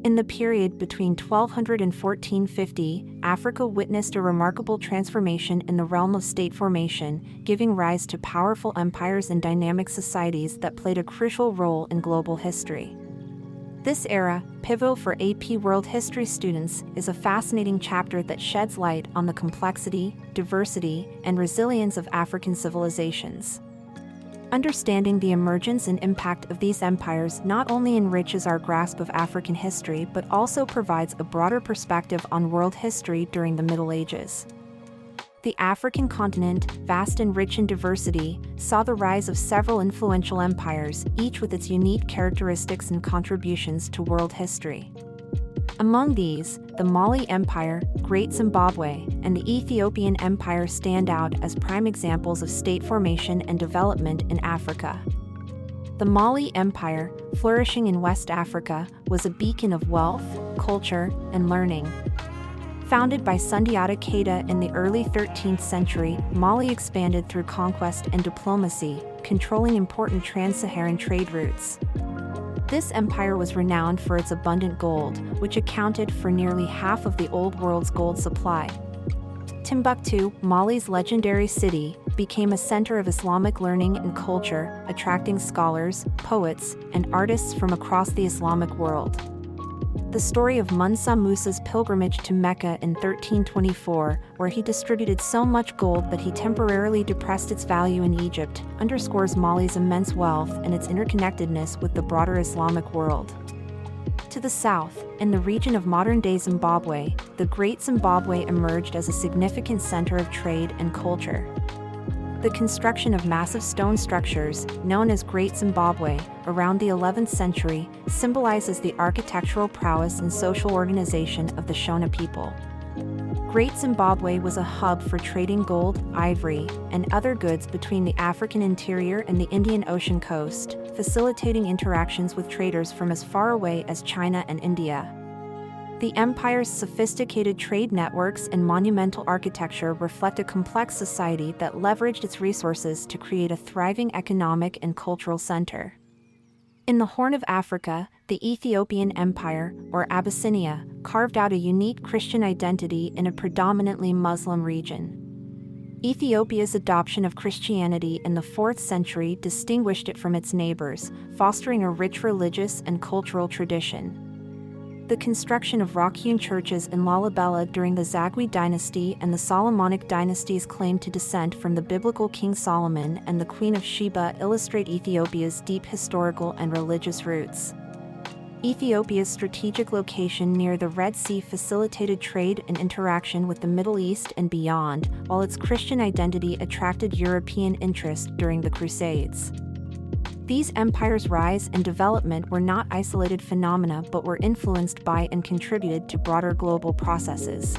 In the period between 1200 and 1450, Africa witnessed a remarkable transformation in the realm of state formation, giving rise to powerful empires and dynamic societies that played a crucial role in global history. This era, pivotal for AP World History students, is a fascinating chapter that sheds light on the complexity, diversity, and resilience of African civilizations. Understanding the emergence and impact of these empires not only enriches our grasp of African history but also provides a broader perspective on world history during the Middle Ages. The African continent, vast and rich in diversity, saw the rise of several influential empires, each with its unique characteristics and contributions to world history. Among these, the Mali Empire, Great Zimbabwe, and the Ethiopian Empire stand out as prime examples of state formation and development in Africa. The Mali Empire, flourishing in West Africa, was a beacon of wealth, culture, and learning. Founded by Sundiata Keita in the early 13th century, Mali expanded through conquest and diplomacy, controlling important trans-Saharan trade routes. This empire was renowned for its abundant gold, which accounted for nearly half of the Old World's gold supply. Timbuktu, Mali's legendary city, became a center of Islamic learning and culture, attracting scholars, poets, and artists from across the Islamic world. The story of Mansa Musa's pilgrimage to Mecca in 1324, where he distributed so much gold that he temporarily depressed its value in Egypt, underscores Mali's immense wealth and its interconnectedness with the broader Islamic world. To the south, in the region of modern-day Zimbabwe, the Great Zimbabwe emerged as a significant center of trade and culture. The construction of massive stone structures, known as Great Zimbabwe, around the 11th century, symbolizes the architectural prowess and social organization of the Shona people. Great Zimbabwe was a hub for trading gold, ivory, and other goods between the African interior and the Indian Ocean coast, facilitating interactions with traders from as far away as China and India. The empire's sophisticated trade networks and monumental architecture reflect a complex society that leveraged its resources to create a thriving economic and cultural center. In the Horn of Africa, the Ethiopian Empire, or Abyssinia, carved out a unique Christian identity in a predominantly Muslim region. Ethiopia's adoption of Christianity in the 4th century distinguished it from its neighbors, fostering a rich religious and cultural tradition. The construction of rock-hewn churches in Lalibela during the Zagwe dynasty and the Solomonic dynasties claimed to descend from the biblical King Solomon and the Queen of Sheba illustrate Ethiopia's deep historical and religious roots. Ethiopia's strategic location near the Red Sea facilitated trade and interaction with the Middle East and beyond, while its Christian identity attracted European interest during the Crusades. These empires' rise and development were not isolated phenomena but were influenced by and contributed to broader global processes.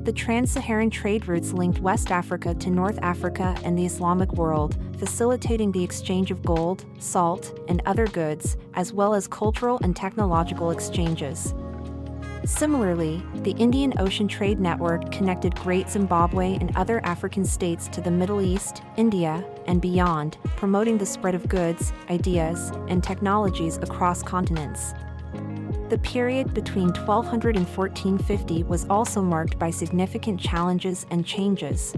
The trans-Saharan trade routes linked West Africa to North Africa and the Islamic world, facilitating the exchange of gold, salt, and other goods, as well as cultural and technological exchanges. Similarly, the Indian Ocean Trade Network connected Great Zimbabwe and other African states to the Middle East, India, and beyond, promoting the spread of goods, ideas, and technologies across continents. The period between 1200 and 1450 was also marked by significant challenges and changes.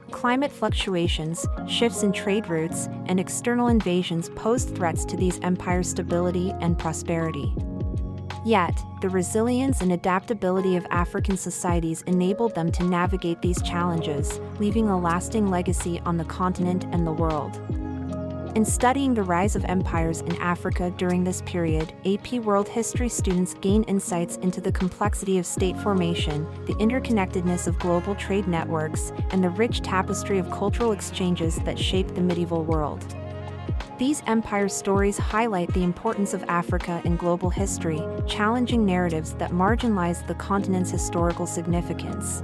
Climate fluctuations, shifts in trade routes, and external invasions posed threats to these empires' stability and prosperity. Yet, the resilience and adaptability of African societies enabled them to navigate these challenges, leaving a lasting legacy on the continent and the world. In studying the rise of empires in Africa during this period, AP World History students gain insights into the complexity of state formation, the interconnectedness of global trade networks, and the rich tapestry of cultural exchanges that shaped the medieval world. These empire stories highlight the importance of Africa in global history, challenging narratives that marginalize the continent's historical significance.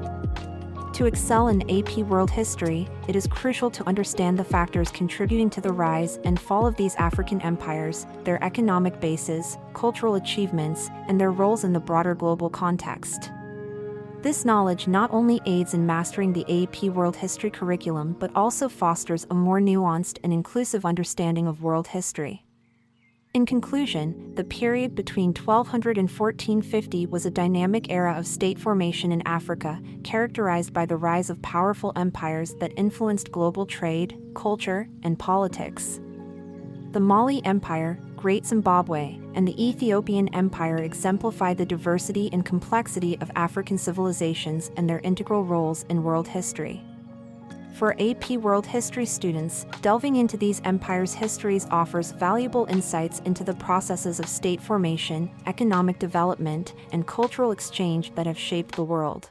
To excel in AP World History, it is crucial to understand the factors contributing to the rise and fall of these African empires, their economic bases, cultural achievements, and their roles in the broader global context. This knowledge not only aids in mastering the AP World History curriculum but also fosters a more nuanced and inclusive understanding of world history. In conclusion, the period between 1200 and 1450 was a dynamic era of state formation in Africa, characterized by the rise of powerful empires that influenced global trade, culture, and politics. The Mali Empire, Great Zimbabwe, and the Ethiopian Empire exemplify the diversity and complexity of African civilizations and their integral roles in world history. For AP World History students, delving into these empires' histories offers valuable insights into the processes of state formation, economic development, and cultural exchange that have shaped the world.